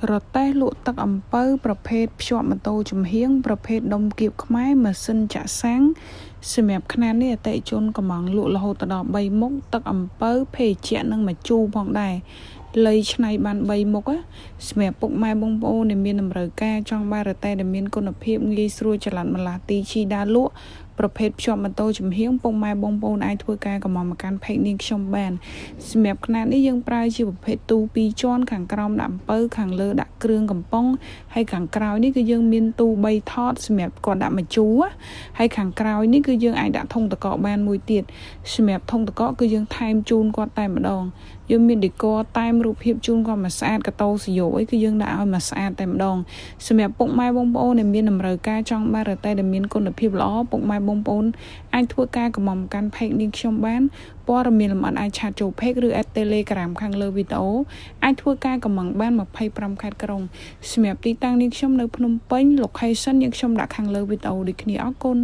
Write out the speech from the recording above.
រទេះលក់ទឹកអំពៅប្រភេទភ្ជាប់ម៉ូតូចំហៀងប្រភេទដុំគៀបខ្មែរម៉ាស៊ីនចាក់សាំងសម្រាប់ខ្នាតនេះអតិថិជនកំងលក់រហូតដល់3មុខទឹកអំពៅភេសជ្ជៈនិងម្ជូរផងដែរលៃឆ្នៃបាន3មុខសម្រាប់ពុកម៉ែបងប្អូនដែលមានតម្រូវការចង់បានរទេះដែលមានគុណភាពងាយស្រួលចល័តម្លាស់ទីជីដើរលក់ប្រភេទភ្ជាប់ម៉ូតូចំហៀងពុកម៉ែបងប្អូនអាចធ្វើការកំងមកកាន់ page នាងខ្ញុំបានសម្រាប់ខ្នាតនេះយើងប្រើជាប្រភេទទូ2ជាន់ខាងក្រោមដាក់អំពៅខាងលើដាក់គ្រឿងកំប៉ុងហើយខាងក្រោយនេះគឺយើងមានទូ3ថតសម្រាប់គាត់ដាក់ម្ជូរហើយខាងក្រោយនេះគឺយើងអាចដាក់ធុងតកកបានមួយទៀតសម្រាប់ធុងតកកគឺយើងថែមជូនគាត់តែម្ដងយើងមាន decor តែមរូបភាពជូនគាត់មកស្អាតកតោសយោអីគឺយើងដាក់ឲ្យមកស្អាតតែម្ដងសម្រាប់ពុកម៉ែបងប្អូនដែលមានតម្រូវការចង់បានរទេះដែលមានគុណភាពល្អពុកម៉ែបងប្អូនអាចធ្វើការកំងកាន់ page នាងខ្ញុំបានព័ត៌មានលម្អិតអាចឆាតចូល page ឬ Telegram ខាងលើវីដេអូអាចធ្វើការកំងបាន25ខេត្តក្រុងសម្រាប់ទីតាំងនាងខ្ញុំនៅភ្នំពេញ location នាងខ្ញុំដាក់ខាងលើវីដេអូដូចគ្នាអរគុណ